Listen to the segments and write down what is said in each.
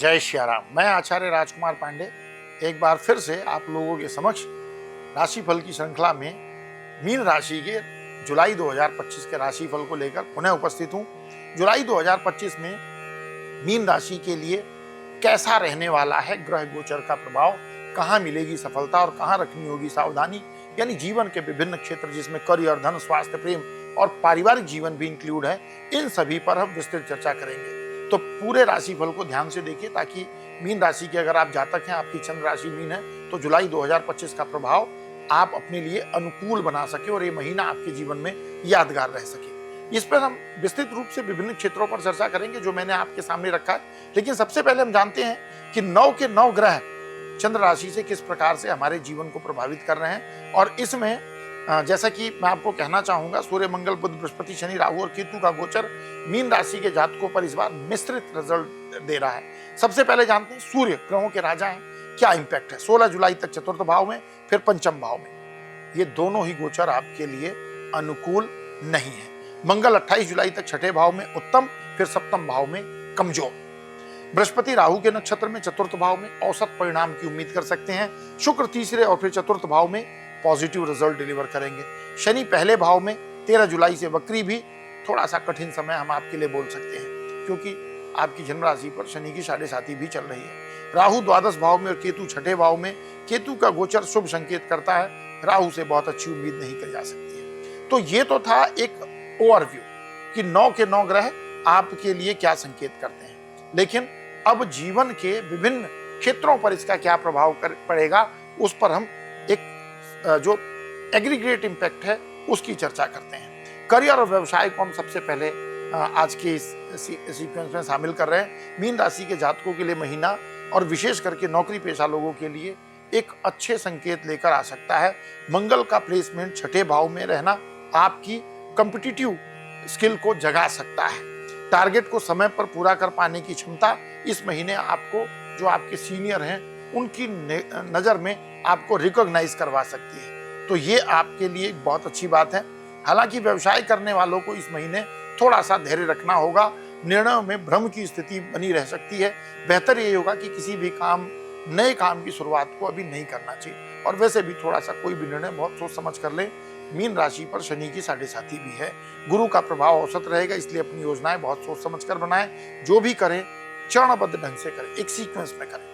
जय श्री राम। मैं आचार्य राजकुमार पांडे एक बार फिर से आप लोगों के समक्ष राशिफल की श्रृंखला में मीन राशि के जुलाई 2025 के राशिफल को लेकर पुनः उपस्थित हूं। जुलाई 2025 में मीन राशि के लिए कैसा रहने वाला है, ग्रह गोचर का प्रभाव, कहां मिलेगी सफलता और कहां रखनी होगी सावधानी, यानी जीवन के विभिन्न क्षेत्र जिसमें करियर, धन, स्वास्थ्य, प्रेम और पारिवारिक जीवन भी इंक्लूड है, इन सभी पर हम विस्तृत चर्चा करेंगे। तो पूरे राशिफल को ध्यान से देखिए ताकि मीन राशि के अगर आप जातक हैं, आपकी चंद्र राशि मीन है, तो जुलाई 2025 का प्रभाव आप अपने लिए अनुकूल बना सके और ये महीना आपके जीवन में यादगार रह सके। इस पर हम विस्तृत रूप से विभिन्न क्षेत्रों पर चर्चा करेंगे जो मैंने आपके सामने रखा है। लेकिन सबसे पहले हम जानते हैं कि 9 के 9 ग्रह चंद्र राशि से किस प्रकार से हमारे जीवन को प्रभावित कर रहे हैं। और इसमें जैसा कि मैं आपको कहना चाहूंगा, सूर्य, मंगल, बुध, बृहस्पति, शनि, राहु और केतु का गोचर मीन राशि के जातकों पर इस बार मिश्रित रिजल्ट दे रहा है। सबसे पहले जानते हैं सूर्य ग्रहों के राजा हैं, क्या इंपैक्ट है। 16 जुलाई तक चतुर्थ भाव में, फिर पंचम भाव में। ये दोनों ही गोचर आपके लिए अनुकूल नहीं है। मंगल 28 जुलाई तक छठे भाव में उत्तम, फिर सप्तम भाव में कमजोर। बृहस्पति राहु के नक्षत्र में चतुर्थ भाव में औसत परिणाम की उम्मीद कर सकते हैं। शुक्र तीसरे और फिर चतुर्थ भाव में पॉजिटिव रिजल्ट डिलीवर करेंगे। शनि पहले भाव में 13 जुलाई से वक्री भी थोड़ा सा कठिन समय हम आपके लिए बोल सकते हैं, क्योंकि आपकी जन्म राशि पर शनि की 7.5 भी चल रही है। राहु द्वादश भाव में और केतु छठे भाव में। केतु का गोचर शुभ संकेत करता है, राहु से बहुत अच्छी उम्मीद नहीं की जा सकती है। तो ये तो था एक ओवरव्यू कि 9 के 9 ग्रह आपके लिए क्या संकेत करते हैं। लेकिन अब जीवन के विभिन्न क्षेत्रों पर इसका क्या प्रभाव पड़ेगा, उस पर हम एक जो एग्रीगेट इंपैक्ट है उसकी चर्चा करते हैं। करियर और व्यवसाय को हम सबसे पहले आज के इस सीक्वेंस में शामिल कर रहे हैं। मीन राशि के जातकों के लिए महीना और विशेष करके नौकरी पेशा लोगों के लिए एक अच्छे संकेत लेकर आ सकता है। मंगल का प्लेसमेंट छठे भाव में रहना आपकी कॉम्पिटिटिव स्किल को जगा सकता है। टारगेट को समय पर पूरा कर पाने की क्षमता इस महीने आपको, जो आपके सीनियर हैं, उनकी नजर में आपको रिकॉग्नाइज करवा सकती है। तो ये आपके लिए एक बहुत अच्छी बात है। हालांकि व्यवसाय करने वालों को इस महीने थोड़ा सा धैर्य रखना होगा। निर्णयों में भ्रम की स्थिति बनी रह सकती है। बेहतर ये होगा कि किसी भी नए काम की शुरुआत को अभी नहीं करना चाहिए। और वैसे भी थोड़ा सा कोई भी निर्णय बहुत सोच समझ कर ले। मीन राशि पर शनि की 7.5 भी है। गुरु का प्रभाव औसत रहेगा, इसलिए अपनी योजनाएं बहुत सोच समझ कर बनाएं। जो भी करें चरणबद्ध ढंग से करें, एक सीक्वेंस में करें।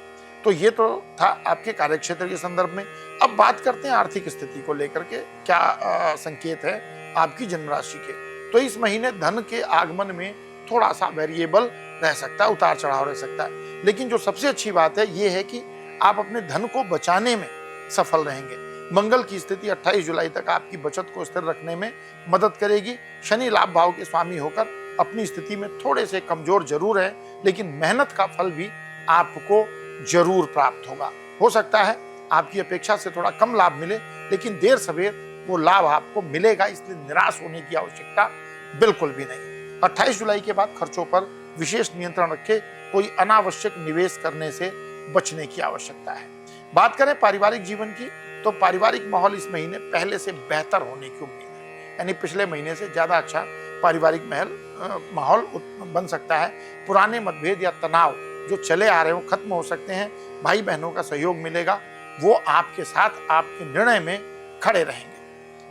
तो ये तो था आपके कार्यक्षेत्र के संदर्भ में। अब बात करते हैं आर्थिक स्थिति को लेकर के क्या संकेत है आपकी जन्म राशि के। तो इस महीने धन के आगमन में थोड़ा सा वेरिएबल रह सकता है, उतार चढ़ाव रह सकता है। लेकिन जो सबसे अच्छी बात है ये है कि आप अपने धन को बचाने में सफल रहेंगे। मंगल की स्थिति 28 जुलाई तक आपकी बचत को स्थिर रखने में मदद करेगी। शनि लाभ भाव के स्वामी होकर अपनी स्थिति में थोड़े से कमजोर जरूर है, लेकिन मेहनत का फल भी आपको जरूर प्राप्त होगा। हो सकता है आपकी अपेक्षा से थोड़ा कम लाभ मिले, लेकिन देर सवेर वो लाभ आपको मिलेगा, इसलिए निराश होने की आवश्यकता बिल्कुल भी नहीं। 28 जुलाई के बाद खर्चों पर विशेष नियंत्रण रखें। कोई अनावश्यक निवेश करने से बचने की आवश्यकता है। बात करें पारिवारिक जीवन की, तो पारिवारिक माहौल इस महीने पहले से बेहतर होने की उम्मीद है, यानी पिछले महीने से ज्यादा अच्छा पारिवारिक माहौल बन सकता है। पुराने मतभेद या तनाव जो चले आ रहे हो खत्म हो सकते हैं। भाई बहनों का सहयोग मिलेगा, वो आपके साथ आपके निर्णय में खड़े रहेंगे।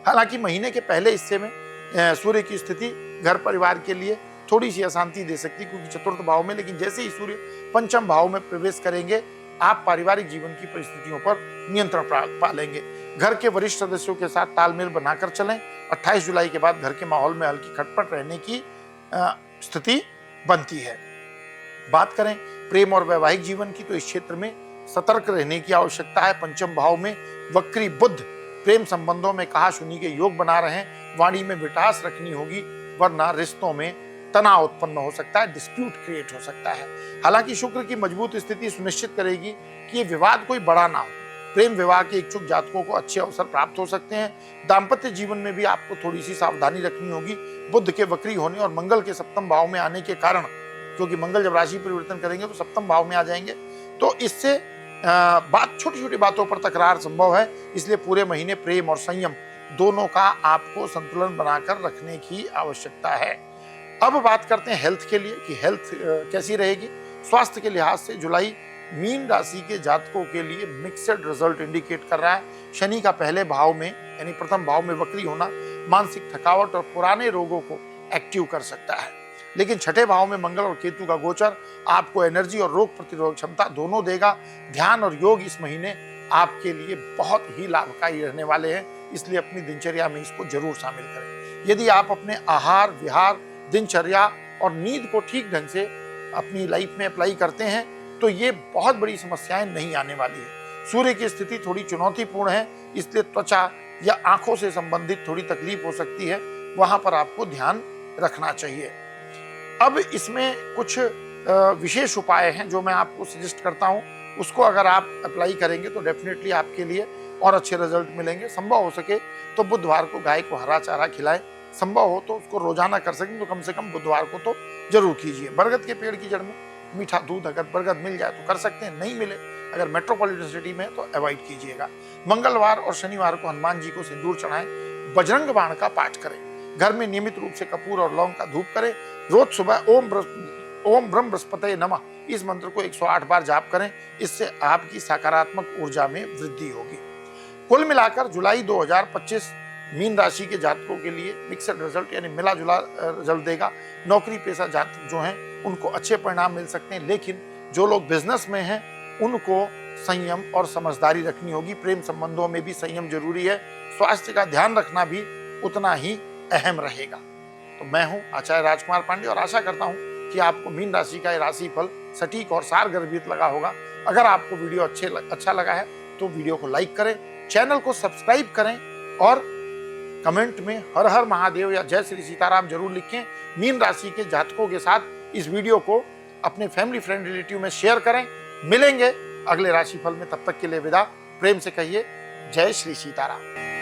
हालांकि महीने के पहले हिस्से में सूर्य की स्थिति घर परिवार के लिए थोड़ी सी अशांति दे सकती है, क्योंकि चतुर्थ भाव में। लेकिन जैसे ही सूर्य पंचम भाव में प्रवेश करेंगे, आप पारिवारिक जीवन की परिस्थितियों पर नियंत्रण पा लेंगे। घर के वरिष्ठ सदस्यों के साथ तालमेल बनाकर चलें। 28 जुलाई के बाद घर के माहौल में हल्की खटपट रहने की स्थिति बनती है। बात करें प्रेम और वैवाहिक जीवन की, तो इस क्षेत्र में सतर्क रहने की आवश्यकता है। पंचम भाव में वक्री बुध प्रेम संबंधों में कहा सुनी के योग बना रहे हैं। वाणी में मिठास रखनी होगी, वरना रिश्तों में तनाव उत्पन्न हो सकता है, डिस्प्यूट क्रिएट हो सकता है। हालांकि शुक्र की मजबूत स्थिति सुनिश्चित करेगी कि ये विवाद कोई बड़ा ना हो। प्रेम विवाह के इच्छुक जातकों को अच्छे अवसर प्राप्त हो सकते हैं। दाम्पत्य जीवन में भी आपको थोड़ी सी सावधानी रखनी होगी। बुध के वक्री होने और मंगल के सप्तम भाव में आने के कारण, क्योंकि मंगल जब राशि परिवर्तन करेंगे तो सप्तम भाव में आ जाएंगे, तो इससे छोटी छोटी बातों पर तकरार संभव है। इसलिए पूरे महीने प्रेम और संयम दोनों का आपको संतुलन बनाकर रखने की आवश्यकता है। अब बात करते हैं हेल्थ के लिए कि हेल्थ कैसी रहेगी। स्वास्थ्य के लिहाज से जुलाई मीन राशि के जातकों के लिए मिक्सड रिजल्ट इंडिकेट कर रहा है। शनि का पहले भाव में यानी प्रथम भाव में वक्री होना मानसिक थकावट और पुराने रोगों को एक्टिव कर सकता है, लेकिन छठे भाव में मंगल और केतु का गोचर आपको एनर्जी और रोग प्रतिरोधक क्षमता दोनों देगा। ध्यान और योग इस महीने आपके लिए बहुत ही लाभकारी रहने वाले हैं, इसलिए अपनी दिनचर्या में इसको जरूर शामिल करें। यदि आप अपने आहार विहार, दिनचर्या और नींद को ठीक ढंग से अपनी लाइफ में अप्लाई करते हैं तो ये बहुत बड़ी समस्याएं नहीं आने वाली है। सूर्य की स्थिति थोड़ी चुनौतीपूर्ण है, इसलिए त्वचा या आंखों से संबंधित थोड़ी तकलीफ हो सकती है, वहां पर आपको ध्यान रखना चाहिए। अब इसमें कुछ विशेष उपाय हैं जो मैं आपको सजेस्ट करता हूं, उसको अगर आप अप्लाई करेंगे तो डेफिनेटली आपके लिए और अच्छे रिजल्ट मिलेंगे। संभव हो सके तो बुधवार को गाय को हरा चारा खिलाएं, संभव हो तो उसको रोजाना कर सकें तो कम से कम बुधवार को तो जरूर कीजिए। बरगद के पेड़ की जड़ में मीठा दूध अगर बरगद मिल जाए तो कर सकते हैं, नहीं मिले अगर मेट्रोपॉलिटन सिटी में तो अवॉइड कीजिएगा। मंगलवार और शनिवार को हनुमान जी को सिंदूर चढ़ाएं, बजरंग बाण का पाठ करें, घर में नियमित रूप से कपूर और लौंग का धूप करें। रोज सुबह ओम ब्रह्म बृहस्पतये नमः इस मंत्र को 108 बार जाप करें, इससे आपकी सकारात्मक ऊर्जा में वृद्धि होगी। कुल मिलाकर जुलाई 2025 मीन राशि के जातकों के लिए मिक्सड रिजल्ट यानी मिला जुला रिजल्ट देगा। नौकरी पेशा जातक जो हैं उनको अच्छे परिणाम मिल सकते हैं, लेकिन जो लोग बिजनेस में हैं उनको संयम और समझदारी रखनी होगी। प्रेम संबंधों में भी संयम जरूरी है, स्वास्थ्य का ध्यान रखना भी उतना ही अहम रहेगा। तो मैं हूं आचार्य राजकुमार पांडे और आशा करता हूं कि आपको मीन राशि का राशि फल सटीक और सारगर्भित लगा होगा। अगर आपको वीडियो अच्छा लगा है तो वीडियो को लाइक करें, चैनल को सब्सक्राइब करें और कमेंट में हर हर महादेव या जय श्री सीताराम जरूर लिखें। मीन राशि के जातकों के साथ इस वीडियो को अपने फैमिली फ्रेंड रिलेटिव में शेयर करें। मिलेंगे अगले राशिफल में, तब तक के लिए विदा। प्रेम से कहिए जय श्री सीताराम।